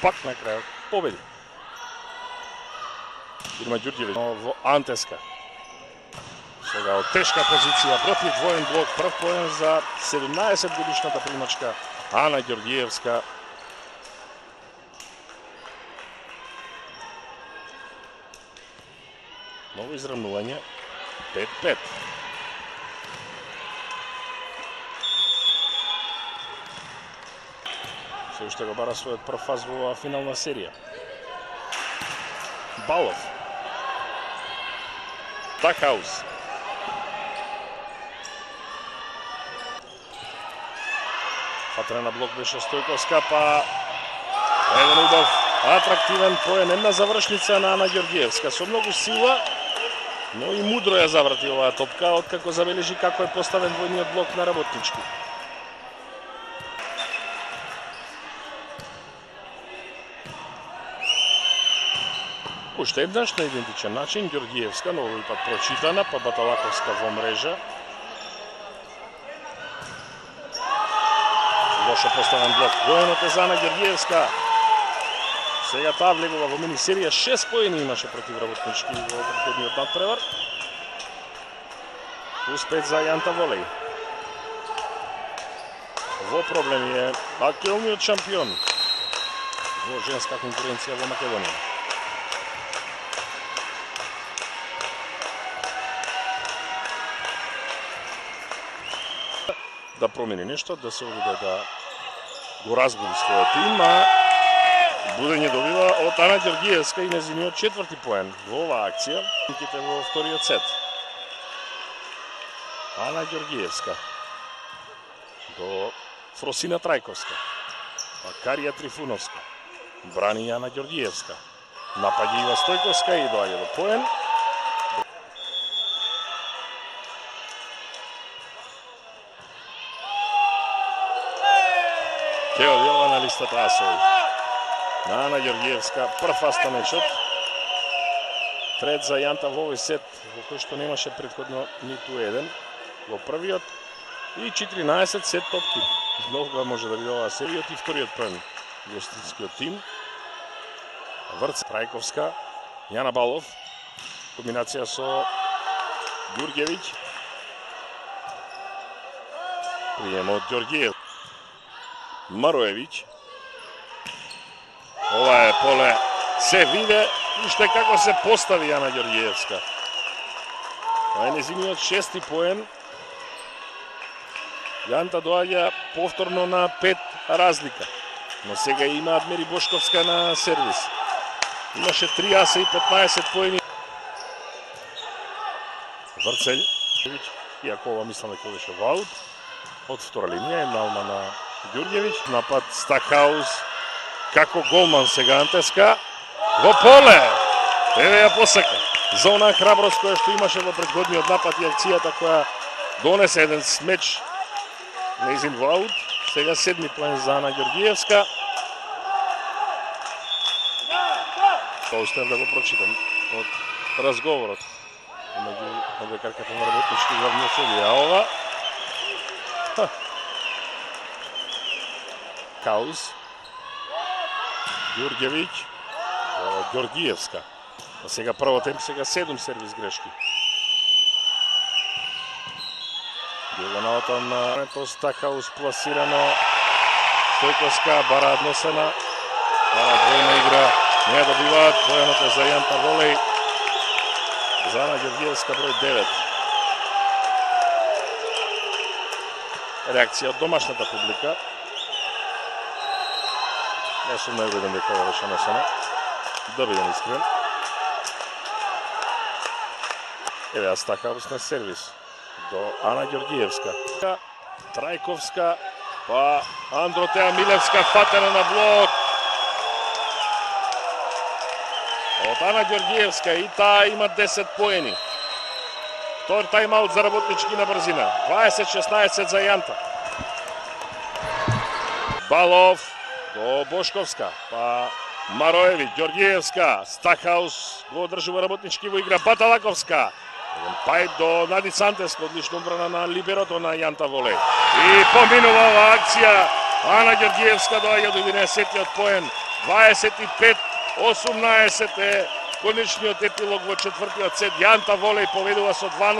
пак на крајот победи. Ирма Ѓурѓевиќ во Антеска. Сега од тешка позиција против двоен блок, прв поен за 17 годишната примачка Ана Ѓорѓиевска. Ново изравнување 5-5. Се уште го бара својот прв фаз во оваа финална серија. Балов. Стакхаус. Фатена на блок беше Стојковска, па еден убав, атрактивен поен, една завршница на Ана Ѓорѓиевска со многу сила, но и мудро ја заврати оваа топка, откако забележи како е поставен двојниот блок на Работнички. Уште еднаш на идентичен начин Ѓорѓиевска, но овој пат прочитана, па Баталаковска во мрежа. Лошо поставен блок. Поенот е за Ана Ѓорѓиевска. Сега таа влегува во мини серија, 6 поени имаше против Работнички во претходниот надпревар. Плюс 5 за Јанта Волеј. Во проблеми е актуелниот шампион во женска конкуренција во Македонија. Да промени нешто, да се обиде да го разбуди својот тим, а будење добива од Ана Ѓорѓиевска и незиниот четврти поен во оваа акција во вториот сет. Ана Ѓорѓиевска до Фросина Трајковска, Карија Трифуновска, брани Ана Ѓорѓиевска, напаѓа Ива Стојковска и доаѓа до поен. Тео Дјова на листата асови. На Ана Ѓорѓиевска, прв аст на мечот. Трет за Јанта во овој сет, во кој што немаше претходно ниту еден во првиот. И 14 сет топки. Многу може да биде оваа серијот и вториот поен гостинскиот тим. Врц Трајковска, Јана Балов, комбинација со Ѓурѓевиќ. Прием од Ѓорѓиев. Мароевиќ. Ова е поле. Се виде уште како се постави Ана Ѓорѓиевска. Ова е незиниот 6-ти поен. Јанта доаѓа повторно на 5 разлика. Но сега има Адмери Бошковска на сервис. Имаше 3 аса и 15 поени. Врцелј. Иако ова мислам дека беше ваут. Од втора линија една алма на Ѓурѓевиќ. Напад Стакхаус. Како голман сега Антеска. Во поле. Еве ја посака. За онаа храброст која што имаше во предходниот напад и акцијата која донесе еден смеч. Нејзин во аут. Сега 7-ми поен за Ана Ѓорѓиевска. Оставам да го прочитам од разговорот меѓу одбекарката на Работнички и главниот судија. Ова Каус, Ѓурѓевиќ, Ѓорѓиевска. А сега прво темп, сега 7 сервис грешки. Дијагоналата на Стакхаус пласирано. Стојковска, бара однесена. Бара двојна игра. Не добиваат, поенот е за Јанта Волеј. За Ана Ѓорѓиевска број 9. Реакција од домашната публика. Не сум најубеден дека ова беше носено. Да бидем искрен. Еве Стакхаус на сервис до Ана Ѓорѓиевска. Трајковска, па Андротеа Милевска фатена на блок. Од Ана Ѓорѓиевска и таа има 10 поени. Втор тајм-аут за Работнички на брзина. 20-16 за Јанта. Балов до Бошковска, па Мароевиќ, Ѓорѓиевска, Стакхаус го одржува Работнички во игра. Баталаковска. Еден пајп до Надица Антеска, одлично одбрана на либерото на Јанта Волеј. И поминува оваа акција. Ана Ѓорѓиевска доаѓа до 11-тиот поен 25-18 е конечниот епилог во четвртиот сет. Јанта Волеј победува со 2-0.